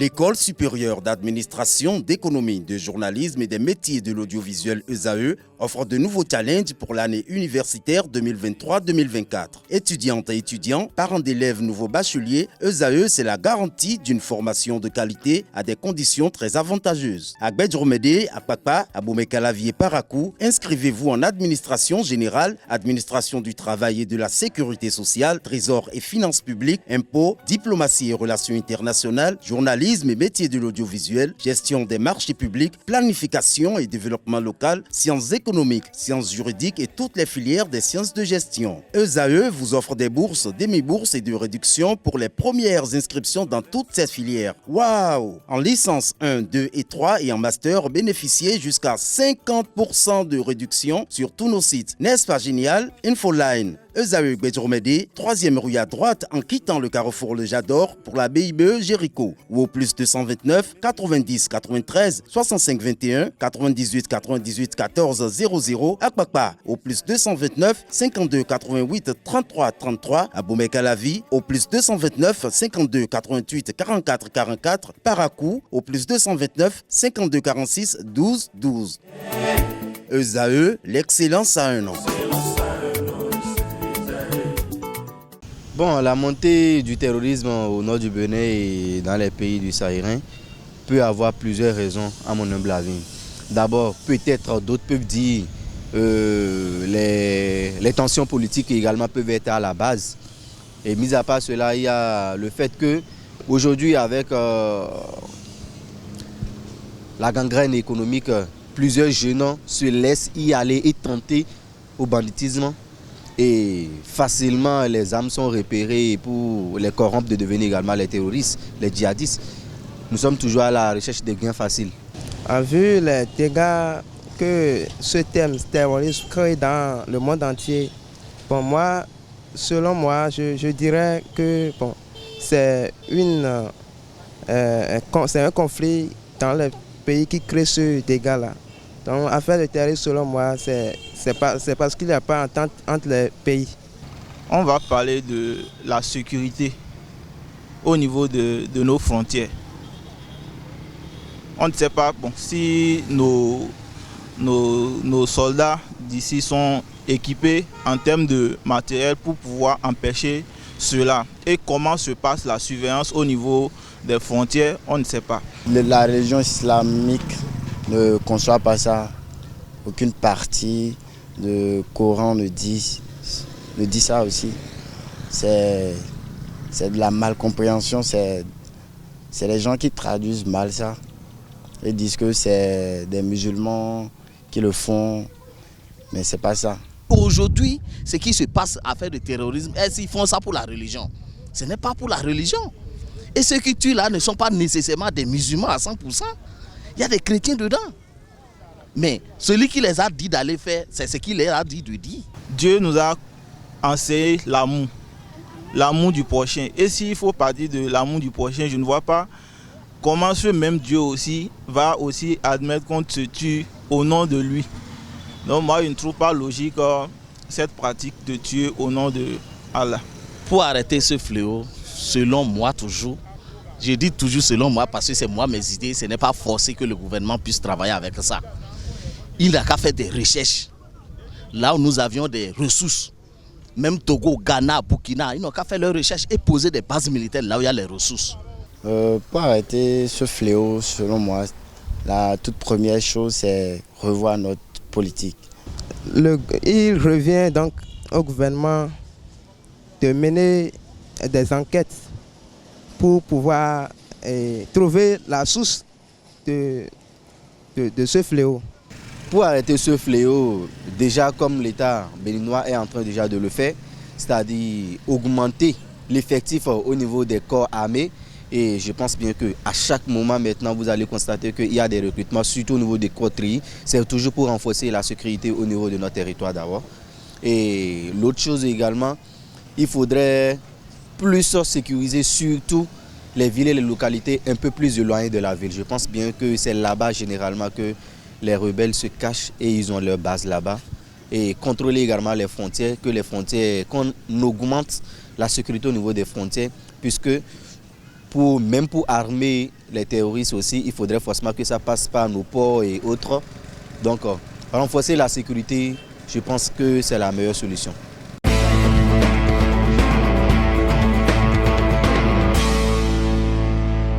L'École supérieure d'administration, d'économie, de journalisme et des métiers de l'audiovisuel ESAE offre de nouveaux challenges pour l'année universitaire 2023-2024. Étudiantes et étudiants, parents d'élèves nouveaux bacheliers, ESAE, c'est la garantie d'une formation de qualité à des conditions très avantageuses. À Gbedjromede, à Papa, à Boumekalavi et Parakou, inscrivez-vous en administration générale, administration du travail et de la sécurité sociale, trésor et finances publiques, impôts, diplomatie et relations internationales, journalisme et métiers de l'audiovisuel, gestion des marchés publics, planification et développement local, sciences économiques, sciences juridiques et toutes les filières des sciences de gestion. ESAE vous offre des bourses, demi-bourses et de réductions pour les premières inscriptions dans toutes ces filières. Waouh! En licence 1, 2 et 3 et en master, bénéficiez jusqu'à 50% de réduction sur tous nos sites. N'est-ce pas génial? Infoline. ESAE Gbedjromede, 3e rue à droite en quittant le carrefour Le Jador pour la BIBE Jéricho ou au plus 229 90 93 65 21 98 98 14 00 à Kpakpa au plus 229 52 88 33 33 à Boumekalavi au plus 229 52 88 44 44 Parakou au plus 229 52 46 12 12. ESAE, l'excellence à un an. Bon, la montée du terrorisme au nord du Bénin et dans les pays du Sahel peut avoir plusieurs raisons à mon humble avis. D'abord, peut-être d'autres peuvent dire les tensions politiques également peuvent être à la base. Et mis à part cela, il y a le fait que aujourd'hui, avec la gangrène économique, plusieurs jeunes se laissent y aller et tenter au banditisme. Et facilement, les âmes sont repérées pour les corrompre de devenir également les terroristes, les djihadistes. Nous sommes toujours à la recherche des gains faciles. En vue les dégâts que ce thème terrorisme crée dans le monde entier, bon, selon moi, je dirais que bon, c'est un conflit dans les pays qui crée ce dégât-là. Donc, affaire de terrorisme, selon moi, c'est parce qu'il n'y a pas d'entente entre les pays. On va parler de la sécurité au niveau de nos frontières. On ne sait pas si nos soldats d'ici sont équipés en termes de matériel pour pouvoir empêcher cela. Et comment se passe la surveillance au niveau des frontières, on ne sait pas. La religion islamique ne conçoit pas ça. Aucune partie du Coran ne dit ça aussi. C'est de la malcompréhension. C'est les gens qui traduisent mal ça. Ils disent que c'est des musulmans qui le font, mais c'est pas ça. Aujourd'hui, ce qui se passe à faire de terrorisme, est-ce qu'ils font ça pour la religion? Ce n'est pas pour la religion. Et ceux qui tuent là ne sont pas nécessairement des musulmans à 100%. Il y a des chrétiens dedans. Mais celui qui les a dit d'aller faire, c'est ce qu'il leur a dit de dire. Dieu nous a enseigné l'amour, l'amour du prochain. Et s'il faut parler de l'amour du prochain, je ne vois pas comment ce même Dieu aussi va aussi admettre qu'on se tue au nom de lui. Donc moi, je ne trouve pas logique cette pratique de tuer au nom de Allah. Pour arrêter ce fléau, selon moi toujours, je dis toujours selon moi parce que c'est moi mes idées, ce n'est pas forcé que le gouvernement puisse travailler avec ça. Il n'a qu'à faire des recherches. Là où nous avions des ressources, même Togo, Ghana, Burkina, ils n'ont qu'à faire leurs recherches et poser des bases militaires là où il y a les ressources. Pour arrêter ce fléau, selon moi, la toute première chose, c'est revoir notre politique. Il revient donc au gouvernement de mener des enquêtes pour pouvoir trouver la source de ce fléau. Pour arrêter ce fléau, déjà comme l'État béninois est en train déjà de le faire, c'est-à-dire augmenter l'effectif au niveau des corps armés. Et je pense bien qu'à chaque moment maintenant, vous allez constater qu'il y a des recrutements, surtout au niveau des coteries. C'est toujours pour renforcer la sécurité au niveau de notre territoire d'abord. Et l'autre chose également, il faudrait plus sécuriser surtout les villes et les localités un peu plus éloignées de la ville. Je pense bien que c'est là-bas généralement que les rebelles se cachent et ils ont leur base là-bas. Et contrôler également les frontières, qu'on augmente la sécurité au niveau des frontières, puisque même pour armer les terroristes aussi, il faudrait forcément que ça passe par nos ports et autres. Donc, renforcer la sécurité, je pense que c'est la meilleure solution.